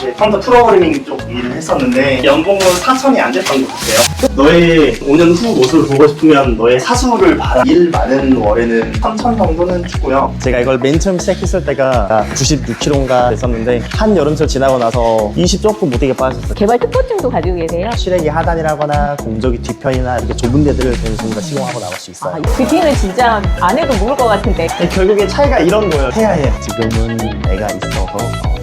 이제 컴퓨터 프로그래밍 쪽 일을 했었는데 연봉은 4천이 안 됐던 것 같아요. 너의 5년 후 모습을 보고 싶으면 너의 사수를 봐라. 일 많은 월에는 3천 정도는 주고요. 제가 이걸 맨 처음 시작했을 때가 96kg인가 됐었는데 한 여름철 지나고 나서 20 조금 못되게 빠졌어요. 개발 특허증도 가지고 계세요? 시래기 하단이라거나 공적이 뒤편이나 이렇게 좁은 데들을 전부 다 시공하고 나올 수 있어요. 그 뒤는 진짜 안 해도 모를 것 같은데. 결국에 차이가 이런 거예요. 해야 해. 지금은 애가 있어서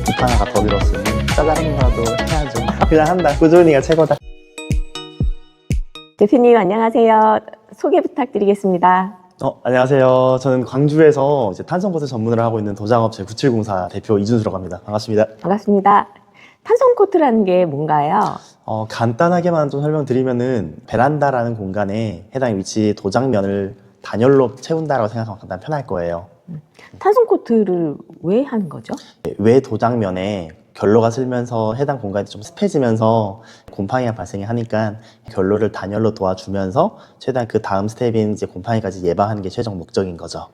입 하나가 더 들었으니 짜잘한 거라도 해야죠. 그냥 한다. 꾸준히가 최고다. 대표님 안녕하세요. 소개 부탁드리겠습니다. 안녕하세요. 저는 광주에서 이제 탄성코트 전문을 하고 있는 도장업체 9704 대표 이준수라고 합니다. 반갑습니다. 반갑습니다. 탄성코트라는 게 뭔가요? 간단하게만 좀 설명드리면은 베란다라는 공간에 해당 위치 도장면을 단열로 채운다라고 생각하면 간단 편할 거예요. 탄성코트를 왜 하는 거죠? 외 도장면에 결로가 슬면서 해당 공간이 좀 습해지면서 곰팡이가 발생이 하니까 결로를 단열로 도와주면서 최대한 그 다음 스텝인 이제 곰팡이까지 예방하는 게 최종 목적인 거죠.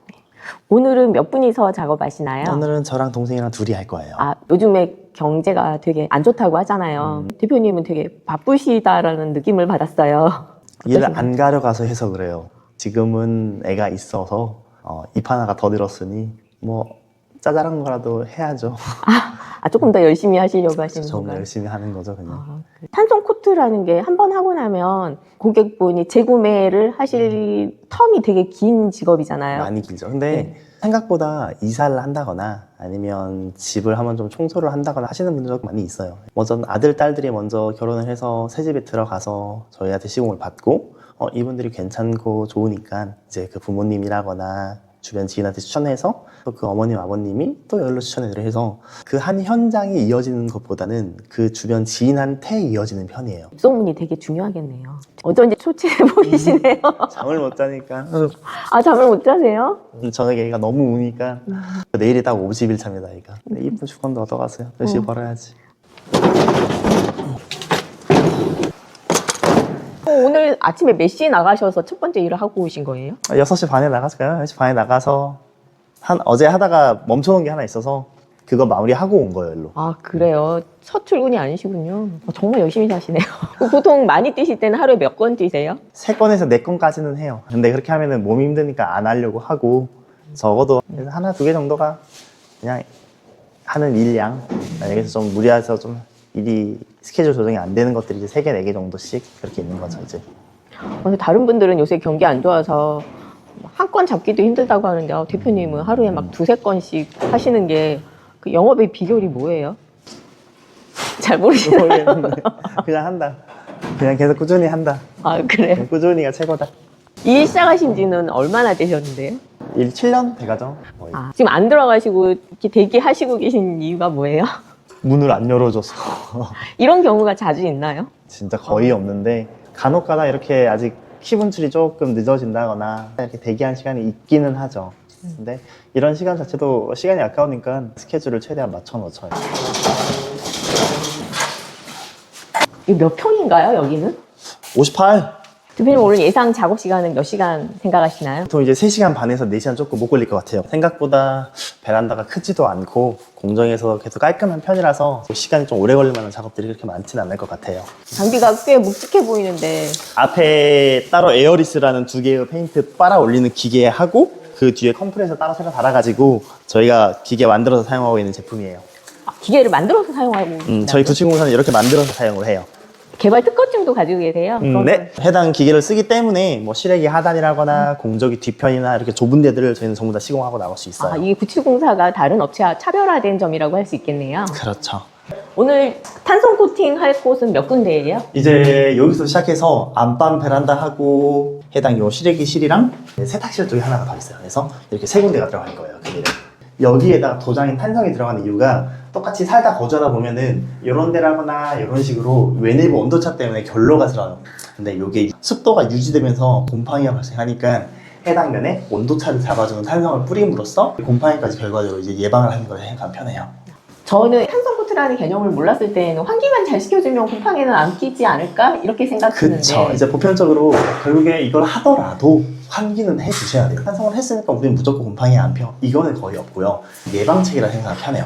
오늘은 몇 분이서 작업하시나요? 오늘은 저랑 동생이랑 둘이 할 거예요. 요즘에 경제가 되게 안 좋다고 하잖아요. 대표님은 되게 바쁘시다라는 느낌을 받았어요. 일을 안 가려가서 해서 그래요. 지금은 애가 있어서 입 하나가 더 들었으니 뭐 짜잘한 거라도 해야죠. 조금 더 열심히 하시려고 하시는 좀 건가요? 열심히 하는 거죠, 그냥. 탄성코트라는 게 한 번 하고 나면 고객분이 재구매를 하실 텀이 되게 긴 직업이잖아요. 많이 길죠. 근데 생각보다 이사를 한다거나 아니면 집을 한번 좀 청소를 한다거나 하시는 분들도 많이 있어요. 먼저 아들, 딸들이 먼저 결혼을 해서 새 집에 들어가서 저희한테 시공을 받고 이분들이 괜찮고 좋으니까 이제 그 부모님이라거나 주변 지인한테 추천해서 또 그 어머님, 아버님이 또 연로 추천을 해서 그 한 현장이 이어지는 것보다는 그 주변 지인한테 이어지는 편이에요. 입소문이 되게 중요하겠네요. 어쩐지 초췌해 보이시네요. 잠을 못 자니까 잠을 못 자세요? 저녁에 애가 너무 우니까 내일이 딱 50일 차입니다. 애가 이쁜 주권도 얻어가세요. 열심히 벌어야지. 오늘 아침에 몇 시에 나가셔서 첫 번째 일을 하고 오신 거예요? 6시 반에 나갔을까요? 6시 반에 나가서 어제 하다가 멈춰놓은 게 하나 있어서 그거 마무리하고 온 거예요, 일로. 그래요. 첫 출근이 아니시군요. 정말 열심히 사시네요. 보통 많이 뛰실 때는 하루에 몇 건 뛰세요? 3건에서 4건까지는 해요. 근데 그렇게 하면은 몸이 힘드니까 안 하려고 하고 적어도 하나, 2개 정도가 그냥 하는 일량. 여기서 좀 무리해서 좀 일이 스케줄 조정이 안 되는 것들이 이제 3개, 4개 정도씩 그렇게 있는 거죠, 이제. 다른 분들은 요새 경기 안 좋아서 한 건 잡기도 힘들다고 하는데 대표님은 하루에 막 2-3건씩 하시는 게 그 영업의 비결이 뭐예요? 잘 모르시나요? 그냥 한다. 그냥 계속 꾸준히 한다. 그래요? 꾸준히가 최고다. 일 시작하신 지는 얼마나 되셨는데요? 일 7년 돼가죠. 거의. 지금 안 들어가시고 이렇게 대기하시고 계신 이유가 뭐예요? 문을 안 열어줘서. 이런 경우가 자주 있나요? 진짜 거의 없는데 간혹 가다 이렇게 아직 키 분출이 조금 늦어진다거나 이렇게 대기한 시간이 있기는 하죠. 근데 이런 시간 자체도 시간이 아까우니까 스케줄을 최대한 맞춰 놓죠. 이거 몇 평인가요, 여기는? 58. 대표님 오늘 예상 작업 시간은 몇 시간 생각하시나요? 보통 이제 3시간 반에서 4시간 조금 못 걸릴 것 같아요. 생각보다 베란다가 크지도 않고 공정에서 계속 깔끔한 편이라서 시간이 좀 오래 걸릴 만한 작업들이 그렇게 많지는 않을 것 같아요. 장비가 꽤 묵직해 보이는데 앞에 따로 에어리스라는 2개의 페인트 빨아 올리는 기계 하고 그 뒤에 컴프레서 따로 새로 달아가지고 저희가 기계 만들어서 사용하고 있는 제품이에요. 기계를 만들어서 사용하고 있나요? 저희 9704는 이렇게 만들어서 사용을 해요. 개발 특허증도 가지고 계세요? 네. 해당 기계를 쓰기 때문에 뭐 시래기 하단이라거나 공적이 뒤편이나 이렇게 좁은 데들을 저희는 전부 다 시공하고 나올 수 있어요. 이게 9704가 다른 업체와 차별화된 점이라고 할 수 있겠네요. 그렇죠. 오늘 탄성 코팅 할 곳은 몇 군데예요? 이제 여기서 시작해서 안방 베란다 하고 해당 요 시래기실이랑 세탁실 쪽에 하나가 더 있어요. 그래서 이렇게 3군데가 들어갈 거예요. 그 일은. 여기에다가 도장인 탄성이 들어가는 이유가 똑같이 살다 거주하다 보면은 이런 데라거나 이런 식으로 외내부 온도차 때문에 결로가 들어요. 근데 이게 습도가 유지되면서 곰팡이가 발생하니까 해당 면에 온도차를 잡아주는 탄성을 뿌림으로써 곰팡이까지 결과적으로 이제 예방을 하는 걸 생각하면 편해요. 저는 탄성 코트라는 개념을 몰랐을 때는 환기만 잘 시켜주면 곰팡이는 안 끼지 않을까? 이렇게 생각했는데 그쵸. 이제 보편적으로 결국에 이걸 하더라도 환기는 해주셔야 돼요. 탄성을 했으니까 우리는 무조건 곰팡이 안 펴. 이거는 거의 없고요. 예방책이라 생각하면 편해요.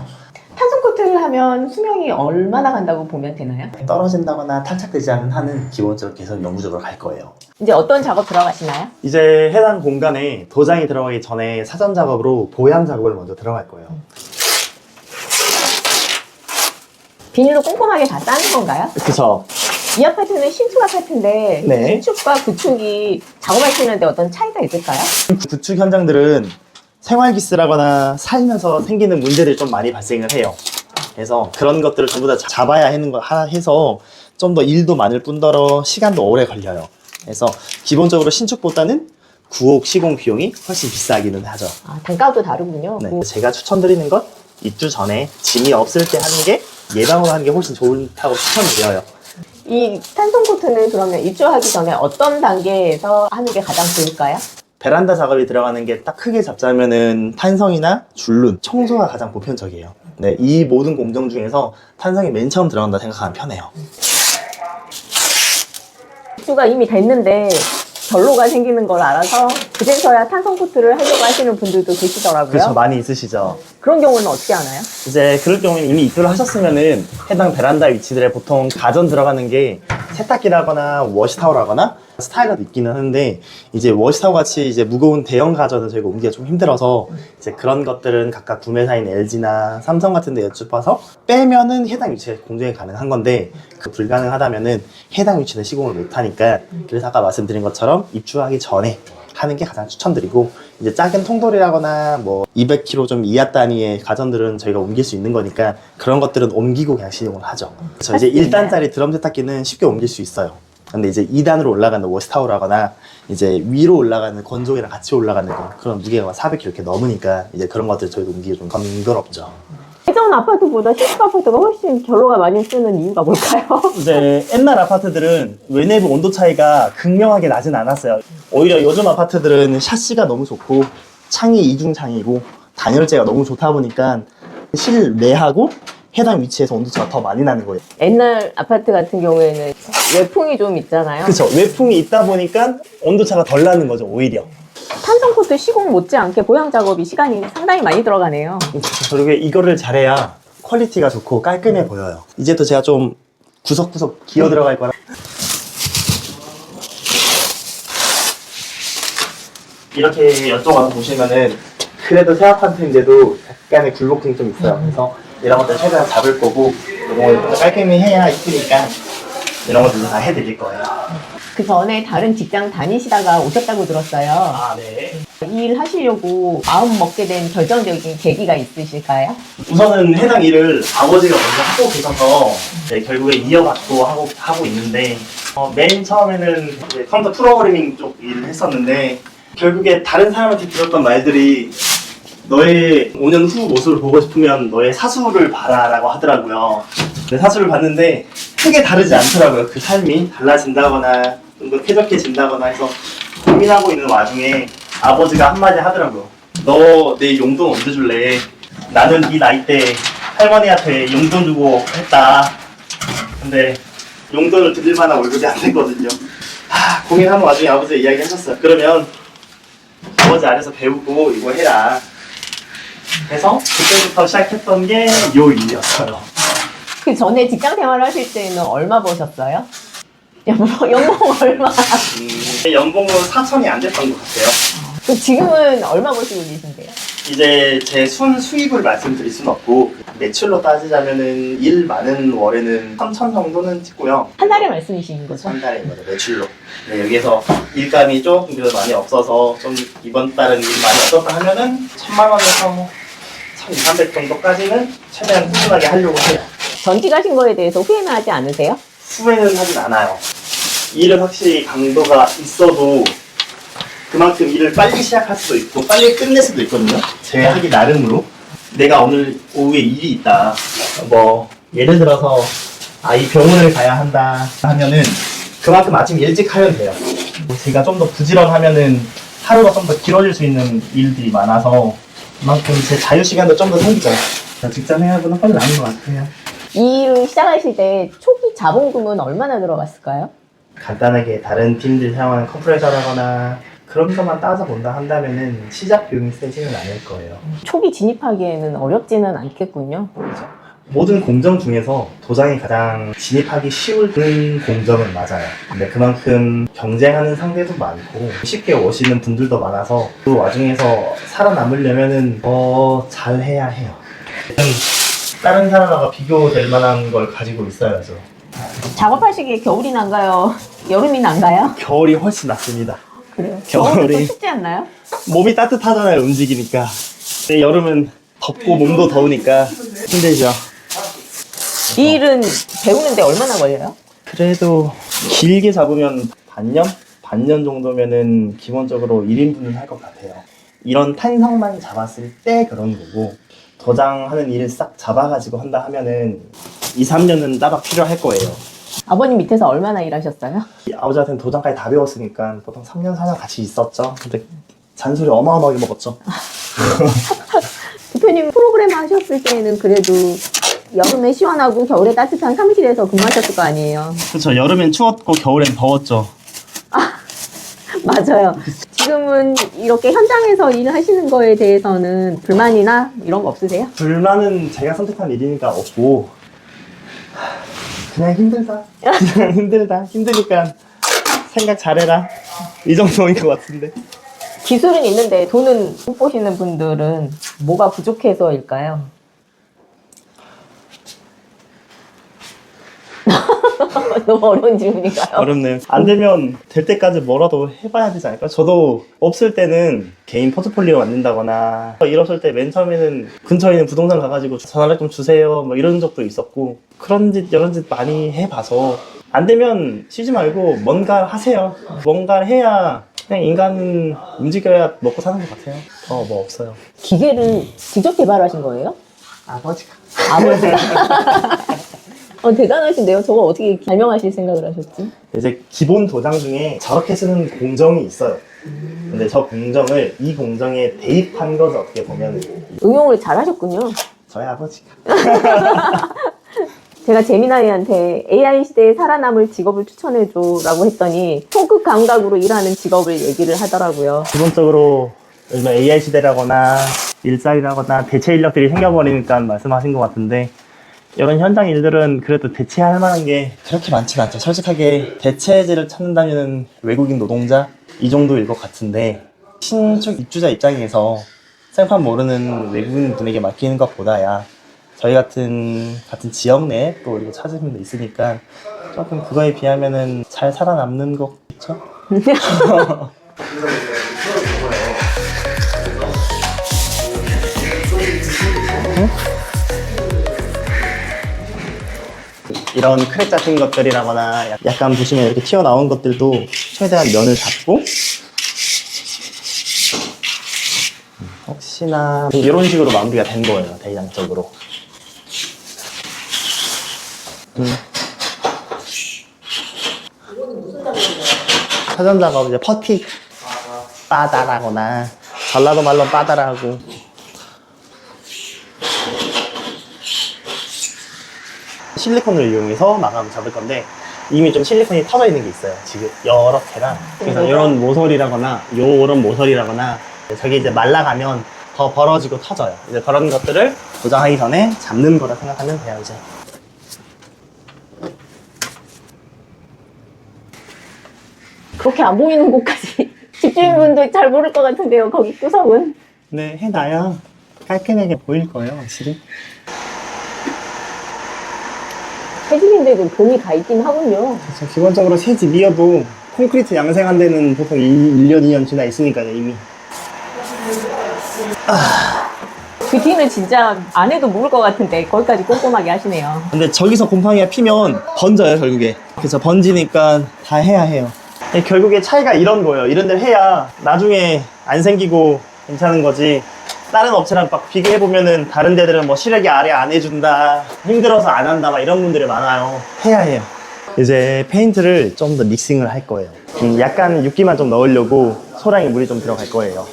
탄성 탄성 코트를 하면 수명이 얼마나 간다고 보면 되나요? 떨어진다거나 탈착되지 않는 한은 기본적으로 계속 영구적으로 갈 거예요. 이제 어떤 작업 들어가시나요? 이제 해당 공간에 도장이 들어가기 전에 사전 작업으로 보양 작업을 먼저 들어갈 거예요. 비닐로 꼼꼼하게 다 싸는 건가요? 그쵸. 이 아파트는 신축 아파트인데 네. 신축과 구축이 작업하시는데 어떤 차이가 있을까요? 구축 현장들은 생활기스라거나 살면서 생기는 문제들이 좀 많이 발생을 해요. 그래서 그런 것들을 전부 다 잡아야 하는 거 해서 좀 더 일도 많을 뿐더러 시간도 오래 걸려요. 그래서 기본적으로 신축보다는 구옥 시공 비용이 훨씬 비싸기는 하죠. 아, 단가도 다르군요. 네. 제가 추천드리는 건 입주 전에 짐이 없을 때 하는 게 예방으로 하는 게 훨씬 좋다고 추천드려요. 이 탄성 코트는 그러면 입주하기 전에 어떤 단계에서 하는 게 가장 좋을까요? 베란다 작업이 들어가는 게 딱 크게 잡자면은 탄성이나 줄눈, 청소가 가장 보편적이에요. 네, 이 모든 공정 중에서 탄성이 맨 처음 들어간다 생각하면 편해요. 입주가 이미 됐는데 결로가 생기는 걸 알아서 그제서야 탄성 코트를 하려고 하시는 분들도 계시더라고요. 그렇죠, 많이 있으시죠. 그런 경우는 어떻게 하나요? 이제 그럴 경우에 이미 입주를 하셨으면은 해당 베란다 위치들에 보통 가전 들어가는 게 세탁기라거나 워시타워라거나 스타일러도 있기는 하는데, 이제 워시타워 같이 이제 무거운 대형 가전은 저희가 옮기기가 좀 힘들어서 이제 그런 것들은 각각 구매사인 LG나 삼성 같은 데 여쭤봐서 빼면은 해당 위치에 공정이 가능한 건데, 그 불가능하다면은 해당 위치는 시공을 못 하니까, 그래서 아까 말씀드린 것처럼 입주하기 전에 하는 게 가장 추천드리고, 이제 작은 통돌이라거나 뭐 200kg 좀 이하 단위의 가전들은 저희가 옮길 수 있는 거니까 그런 것들은 옮기고 그냥 시공을 하죠. 그래서 이제 1단짜리 드럼 세탁기는 쉽게 옮길 수 있어요. 근데 이제 2단으로 올라가는 워시타워라거나 이제 위로 올라가는 건조기랑 같이 올라가는 거, 그런 무게가 400kg 이렇게 넘으니까 이제 그런 것들 저희도 옮기기 좀 번거롭죠. 예전 아파트보다 신축 아파트가 훨씬 결로가 많이 쓰는 이유가 뭘까요? 이제 옛날 아파트들은 외내부 온도 차이가 극명하게 나진 않았어요. 오히려 요즘 아파트들은 샤시가 너무 좋고 창이 이중창이고 단열재가 너무 좋다 보니까 실내하고 해당 위치에서 온도차가 더 많이 나는 거예요. 옛날 아파트 같은 경우에는 외풍이 좀 있잖아요. 그쵸. 외풍이 있다 보니까 온도차가 덜 나는 거죠, 오히려. 탄성 코트 시공 못지않게 보양 작업이 시간이 상당히 많이 들어가네요. 그리고 이거를 잘해야 퀄리티가 좋고 깔끔해 보여요. 이제 또 제가 좀 구석구석 기어 들어갈 거라. 이렇게 이쪽 와서 보시면은 그래도 새 아파트인데도 약간의 굴곡증이 좀 있어요. 그래서 이런 것들 최대한 잡을 거고, 이런 걸 깔끔히 해야 이쁘니까 이런 것들도 다 해드릴 거예요. 그 전에 다른 직장 다니시다가 오셨다고 들었어요. 아, 네. 이 일 하시려고 마음 먹게 된 결정적인 계기가 있으실까요? 우선은 해당 일을 아버지가 먼저 하고 계셔서 네, 결국에 이어받고 하고 있는데, 맨 처음에는 이제 컴퓨터 프로그래밍 쪽 일을 했었는데, 결국에 다른 사람한테 들었던 말들이 너의 5년 후 모습을 보고 싶으면 너의 사수를 봐라라고 하더라고요. 근데 사수를 봤는데 크게 다르지 않더라고요. 그 삶이 달라진다거나 좀 더 쾌적해진다거나 해서 고민하고 있는 와중에 아버지가 한마디 하더라고요. 너 내 용돈 언제 줄래? 나는 네 나이 때 할머니한테 용돈 주고 했다. 근데 용돈을 드릴 만한 월급이 안 됐거든요. 고민하는 와중에 아버지가 이야기 하셨어요. 그러면 아버지 아래서 배우고 이거 해라. 그래서 그때부터 시작했던 게 요 일이었어요. 그 전에 직장 생활을 하실 때는 얼마 버셨어요? 연봉 얼마? 연봉은 4천이 안 됐던 것 같아요. 그 지금은 얼마 버시고 계신데요? 이제 제 순수입을 말씀드릴 순 없고, 매출로 따지자면은 일 많은 월에는 3천 정도는 찍고요. 한 달에 말씀이신 거죠? 한 달에 거죠, 매출로. 네, 여기서 일감이 조금 그래도 많이 없어서 좀 이번 달은 일 많이 없었다 하면은 1,000만 원에서 1,200, 300 정도까지는 최대한 꾸준하게 하려고 해요. 전직 하신 거에 대해서 후회는 하지 않으세요? 후회는 하진 않아요. 일은 확실히 강도가 있어도 그만큼 일을 빨리 시작할 수도 있고 빨리 끝낼 수도 있거든요. 제 하기 나름으로. 내가 오늘 오후에 일이 있다, 뭐 예를 들어서 이 병원을 가야 한다 하면은 그만큼 아침 일찍 하면 돼요. 제가 좀 더 부지런하면은 하루가 좀 더 길어질 수 있는 일들이 많아서 그만큼 제 자유시간도 좀 더 생기죠. 직장 생활보다 빨리 나은 것 같아요. 이 일을 시작하실 때 초기 자본금은 얼마나 들어갔을까요? 간단하게 다른 팀들 사용하는 컴프레서라거나 그런 것만 따져본다 한다면은 시작 비용이 세지는 않을 거예요. 초기 진입하기에는 어렵지는 않겠군요. 그렇죠. 모든 공정 중에서 도장이 가장 진입하기 쉬운 공정은 맞아요. 근데 그만큼 경쟁하는 상대도 많고 쉽게 오시는 분들도 많아서 그 와중에서 살아남으려면은 더 잘해야 해요. 다른 사람과 비교될 만한 걸 가지고 있어야죠. 작업하시기에 겨울이 난가요? 여름이 난가요? 겨울이 훨씬 낫습니다. 그래요. 겨울이- 겨울이 또 춥지 않나요? 몸이 따뜻하잖아요, 움직이니까. 근데 여름은 덥고 몸도 더우니까 힘들죠. 이 일은 배우는데 얼마나 걸려요? 그래도 길게 잡으면 반년? 반년 정도면은 기본적으로 1인분은 할 것 같아요. 이런 탄성만 잡았을 때 그런 거고, 도장하는 일을 싹 잡아가지고 한다 하면은 2, 3년은 따박 필요할 거예요. 아버님 밑에서 얼마나 일하셨어요? 아버지한테는 도장까지 다 배웠으니까 보통 3년, 4년 같이 있었죠. 근데 잔소리 어마어마하게 먹었죠. 대표님 프로그램 하셨을 때는 그래도 여름에 시원하고 겨울에 따뜻한 사무실에서 근무하셨을 거 아니에요? 그렇죠. 여름엔 추웠고 겨울엔 더웠죠. 맞아요. 지금은 이렇게 현장에서 일을 하시는 거에 대해서는 불만이나 이런 거 없으세요? 불만은 제가 선택한 일이니까 없고, 그냥 힘들다. 그냥 힘들다. 힘드니까 생각 잘해라. 이 정도인 것 같은데. 기술은 있는데 돈은 못 보시는 분들은 뭐가 부족해서일까요? 너무 어려운 질문인가요? 어렵네요. 안 되면 될 때까지 뭐라도 해봐야 되지 않을까? 저도 없을 때는 개인 포트폴리오 만든다거나 이랬을 때 맨 처음에는 근처에 있는 부동산 가가지고 전화를 좀 주세요 뭐 이런 적도 있었고, 그런 짓 이런 짓 많이 해봐서 안 되면 쉬지 말고 뭔가 하세요. 뭔가를 해야 그냥 인간은 움직여야 먹고 사는 것 같아요. 더 뭐 없어요. 기계를 직접 개발하신 거예요? 아버지가. 아버지가. 대단하신데요? 저거 어떻게 발명하실 생각을 하셨지? 이제 기본 도장 중에 저렇게 쓰는 공정이 있어요. 근데 저 공정을 이 공정에 대입한 거죠. 어떻게 보면 응용을 잘 하셨군요. 저희 아버지가. 제가 제미나이한테 AI 시대에 살아남을 직업을 추천해줘라고 했더니 소극 감각으로 일하는 직업을 얘기를 하더라고요. 기본적으로 요즘 AI 시대라거나 일자리라거나 대체 인력들이 생겨버리니까 말씀하신 것 같은데, 이런 현장 일들은 그래도 대체할 만한 게 그렇게 많진 않죠. 솔직하게 대체제를 찾는다면 외국인 노동자 이 정도일 것 같은데, 신축 입주자 입장에서 생판 모르는 외국인 분에게 맡기는 것보다야 저희 같은 지역 내에 또 그리고 찾은 분도 있으니까 조금 그거에 비하면은 잘 살아남는 거겠죠? 이런 크랙 같은 것들이라거나 약간 보시면 이렇게 튀어나온 것들도 최대한 면을 잡고, 혹시나 이런 식으로 마무리가 된 거예요. 대략적으로. 사전 작업 이제 퍼틱 빠다라거나 전라도 말로 빠다라고. 실리콘을 이용해서 마감을 잡을 건데, 이미 좀 실리콘이 터져 있는 게 있어요. 지금 여러 개랑. 그래서 이런 모서리라거나 요런 모서리라거나 저기 이제 말라가면 더 벌어지고 터져요. 이제 그런 것들을 도장하기 전에 잡는 거라 생각하면 돼요. 이제 그렇게 안 보이는 곳까지 집주인분도 잘 모를 것 같은데요. 거기 구석은. 네, 해놔야 깔끔하게 보일 거예요, 확실히. 새집인데도 돈이 가 있긴 하군요. 그래서 기본적으로 새 집이어도 콘크리트 양생한 데는 보통 1년, 2년 지나 있으니까요, 이미. 그 뒤는 진짜 안 해도 모를 것 같은데 거기까지 꼼꼼하게 하시네요. 근데 저기서 곰팡이가 피면 번져요, 결국에. 그래서 번지니까 다 해야 해요. 결국에 차이가 이런 거예요. 이런 데를 해야 나중에 안 생기고 괜찮은 거지. 다른 업체랑 막 비교해보면은 다른 데들은 뭐 시래기 아래 안 해준다, 힘들어서 안 한다, 막 이런 분들이 많아요. 해야 해요. 이제 페인트를 좀 더 믹싱을 할 거예요. 약간 윤기만 좀 넣으려고 소량의 물이 좀 들어갈 거예요.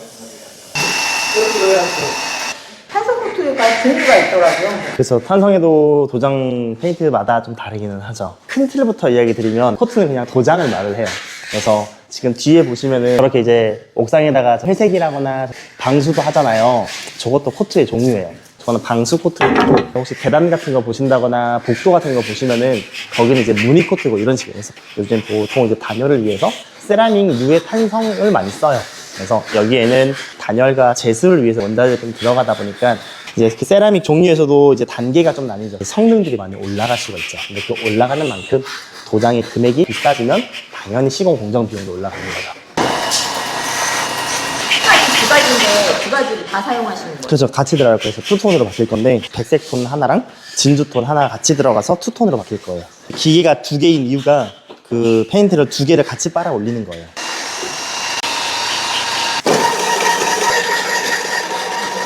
탄성 코트가 종류가 있더라고요. 그래서 탄성에도 도장 페인트마다 좀 다르기는 하죠. 큰 틀부터 이야기 드리면 코트는 그냥 도장을 말을 해요. 그래서 지금 뒤에 보시면은 저렇게 이제 옥상에다가 회색이라거나 방수도 하잖아요. 저것도 코트의 종류예요. 저는 방수 코트를 고 혹시 계단 같은 거 보신다거나 복도 같은 거 보시면은 거기는 이제 무늬 코트고 이런 식으로 해서 요즘 보통 이제 단열을 위해서 세라믹 유의 탄성을 많이 써요. 그래서 여기에는 단열과 제습을 위해서 원자재가 좀 들어가다 보니까 이제 그 세라믹 종류에서도 이제 단계가 좀 나뉘죠. 성능들이 많이 올라갈 수가 있죠. 근데 그 올라가는 만큼 도장의 금액이 비싸지면 당연히 시공 공정 비용도 올라가는 거죠. 두 가지인데 두 가지를 다 사용하시는 거예요? 그렇죠. 같이 들어갈 거예요. 그래서 투톤으로 바뀔 건데 백색 톤 하나랑 진주톤 하나 같이 들어가서 투톤으로 바뀔 거예요. 기계가 두 개인 이유가 그 페인트를 두 개를 같이 빨아 올리는 거예요.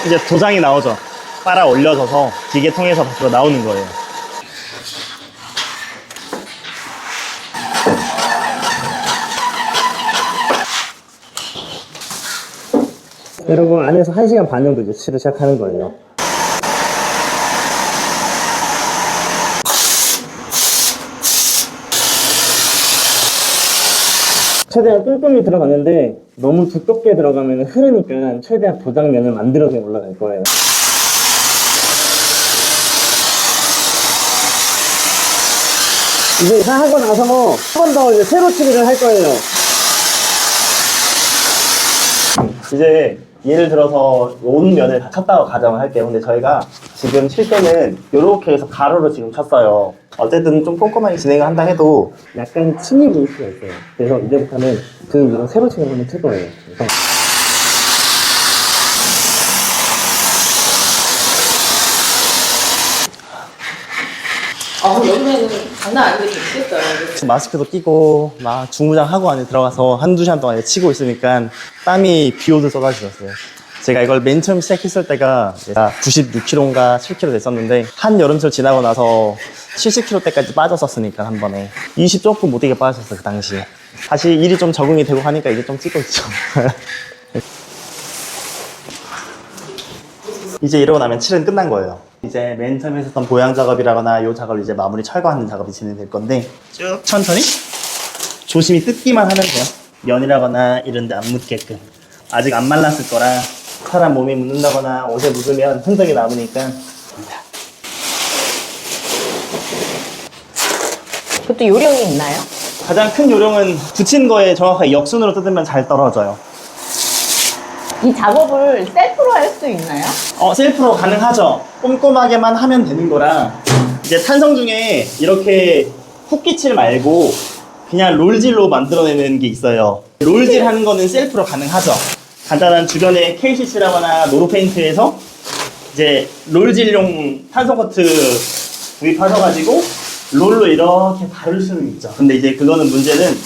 이제 도장이 나오죠. 빨아 올려져서 기계 통해서 밖으로 나오는 거예요. 여러분 안에서 1시간 반 정도 이제 칠을 시작하는 거예요. 최대한 꼼꼼히 들어가는데 너무 두껍게 들어가면 흐르니까 최대한 도장면을 만들어서 올라갈 거예요. 이제 다 하고 나서 한 번 더 이제 세로 칠을 할 거예요. 이제 예를 들어서 온 면을 다 쳤다고 가정을 할게요. 근데 저희가 지금 칠 때는 이렇게 해서 가로로 지금 쳤어요. 어쨌든 좀 꼼꼼하게 진행을 한다 해도 약간 침이 보일 수가 있어요. 그래서 이제부터는 그 위로 세로 칠을 한번 칠 거예요. 그래서 여름에는 장난 아니게 덥겠어요. 마스크도 끼고 막 중무장하고 안에 들어가서 한두 시간 동안 치고 있으니까 땀이 비 오듯 쏟아지셨어요. 제가 이걸 맨 처음 시작했을 때가 96kg인가 7kg 됐었는데 한 여름철 지나고 나서 70kg 때까지 빠졌었으니까 한 번에 20 조금 못되게 빠졌었어요. 그 당시에 다시 일이 좀 적응이 되고 하니까 이제 좀 찍고 있죠. 이제 이러고 나면 칠은 끝난 거예요. 이제 맨 처음에 했었던 보양 작업이라거나 이 작업을 이제 마무리 철거하는 작업이 진행될 건데 쭉 천천히 조심히 뜯기만 하면 돼요. 면이라거나 이런 데 안 묻게끔. 아직 안 말랐을 거라 사람 몸에 묻는다거나 옷에 묻으면 흔적이 남으니까. 그것도 요령이 있나요? 가장 큰 요령은 붙인 거에 정확하게 역순으로 뜯으면 잘 떨어져요. 이 작업을 셀프로 할 수 있나요? 셀프로 가능하죠. 꼼꼼하게만 하면 되는 거라. 이제 탄성 중에 이렇게 훅기칠 말고 그냥 롤질로 만들어내는 게 있어요. 롤질 하는 거는 셀프로 가능하죠. 간단한 주변에 KCC라거나 노루페인트에서 이제 롤질용 탄성 커트 구입하셔가지고 롤로 이렇게 바를 수는 있죠. 근데 이제 그거는 문제는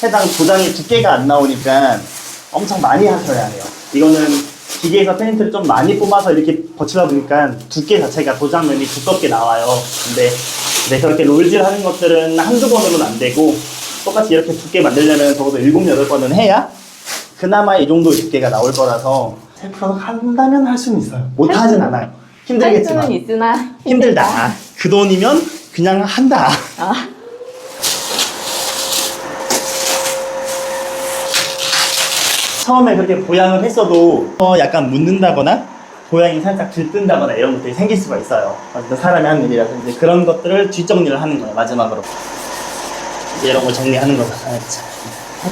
해당 도장의 두께가 안 나오니까 엄청 많이 하셔야 해요. 이거는 기계에서 페인트를 좀 많이 뽑아서 이렇게 거치다 보니까 두께 자체가 도장면이 두껍게 나와요. 근데 그렇게 롤질 하는 것들은 한두 번으로는 안 되고 똑같이 이렇게 두께 만들려면 적어도 7, 8번은 해야 그나마 이 정도 두께가 나올 거라서 셀프로 한다면 할 수는 있어요. 못하진 않아요. 힘들겠지만. 할 수는 있으나 힘들다. 그 돈이면 그냥 한다. 처음에 그렇게 보양을 했어도 약간 묻는다거나 보양이 살짝 들뜬다거나 이런 것들이 생길 수가 있어요. 어쨌든 사람이 하는 일이라서 이제 그런 것들을 뒷정리를 하는 거예요. 마지막으로 이제 이런 걸 정리하는 거죠.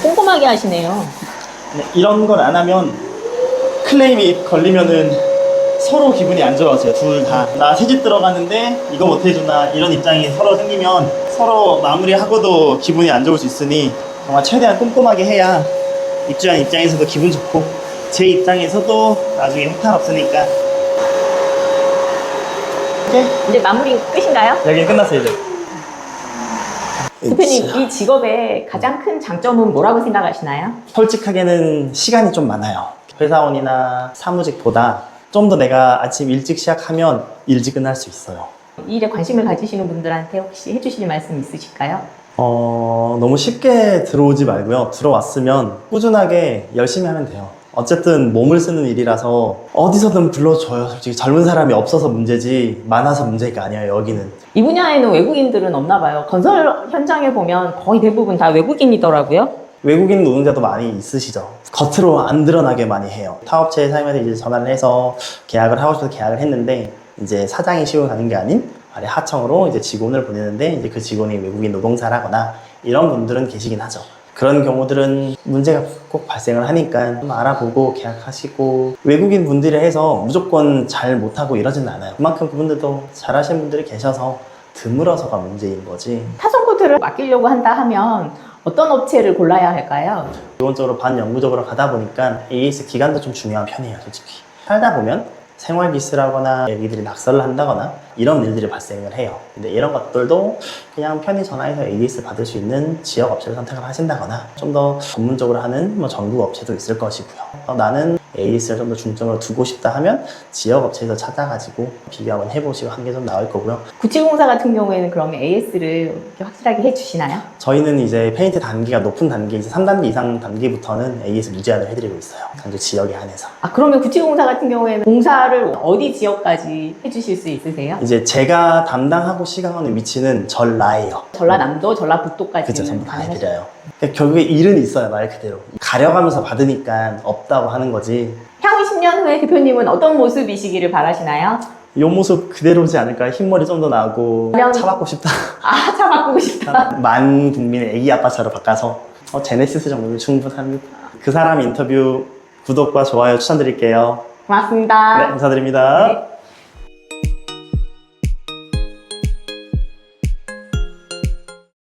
꼼꼼하게 하시네요. 이런 걸 안 하면 클레임이 걸리면은 서로 기분이 안 좋아져요. 둘 다. 나 새집 들어가는데 이거 못 해주나 이런 입장이 서로 생기면 서로 마무리하고도 기분이 안 좋을 수 있으니 정말 최대한 꼼꼼하게 해야 입주한 입장에서도 기분 좋고 제 입장에서도 나중에 혹탈 없으니까. 오케이? 이제 마무리 끝인가요? 여기 끝났어요 이제. 대표님, 이 직업의 가장 큰 장점은 뭐라고 생각하시나요? 솔직하게는 시간이 좀 많아요. 회사원이나 사무직보다 좀 더 내가 아침 일찍 시작하면 일찍 끝날 수 있어요. 이 일에 관심을 가지시는 분들한테 혹시 해주실 말씀 있으실까요? 너무 쉽게 들어오지 말고요. 들어왔으면 꾸준하게 열심히 하면 돼요. 어쨌든 몸을 쓰는 일이라서 어디서든 불러줘요. 솔직히 젊은 사람이 없어서 문제지 많아서 문제가 아니에요. 여기는. 이 분야에는 외국인들은 없나 봐요. 건설 현장에 보면 거의 대부분 다 외국인이더라고요. 외국인 노동자도 많이 있으시죠. 겉으로 안 드러나게 많이 해요. 타업체에 사임한테 이제 전화를 해서 계약을 하고 싶어서 계약을 했는데 이제 사장이 시고 가는 게 아닌 아래 하청으로 이제 직원을 보내는데 이제 그 직원이 외국인 노동자라거나 이런 분들은 계시긴 하죠. 그런 경우들은 문제가 꼭 발생을 하니까 좀 알아보고 계약하시고, 외국인 분들이 해서 무조건 잘 못하고 이러지는 않아요. 그만큼 그분들도 잘하시는 분들이 계셔서 드물어서가 문제인 거지. 타선 코드를 맡기려고 한다 하면 어떤 업체를 골라야 할까요? 기본적으로 반영구적으로 가다 보니까 AS 기간도 좀 중요한 편이에요, 솔직히. 살다 보면 생활 기스라거나 애기들이 낙서를 한다거나 이런 일들이 발생을 해요. 근데 이런 것들도 그냥 편히 전화해서 AS 받을 수 있는 지역 업체를 선택을 하신다거나 좀 더 전문적으로 하는 뭐 전국 업체도 있을 것이고요. 나는 AS를 좀 더 중점으로 두고 싶다 하면 지역 업체에서 찾아가지고 비교 한번 해보시고 하는 게 좀 나을 거고요. 구치공사 같은 경우에는 그러면 AS를 확실하게 해주시나요? 저희는 이제 페인트 단계가 높은 단계, 이제 3단계 이상 단계부터는 AS 무제한을 해드리고 있어요. 강주 지역에 한해서. 아, 그러면 구치공사 같은 경우에는 공사를 어디 지역까지 해주실 수 있으세요? 이제 제가 담당하고 시강하는 위치는 전라예요. 전라남도, 전라북도까지. 그쵸, 전부 다 해드려요. 그러니까 결국에 일은 있어요, 말 그대로. 가려가면서 받으니까 없다고 하는 거지. 향후 10년 후에 대표님은 어떤 모습이시기를 바라시나요? 이 모습 그대로지 않을까? 흰머리 좀 더 나고 차 바꾸고 싶다. 아, 차 바꾸고 싶다. 만 국민의 애기 아빠차로 바꿔서 제네시스 정도면 충분합니다. 그 사람 인터뷰 구독과 좋아요 추천드릴게요. 고맙습니다. 네, 감사드립니다. 네.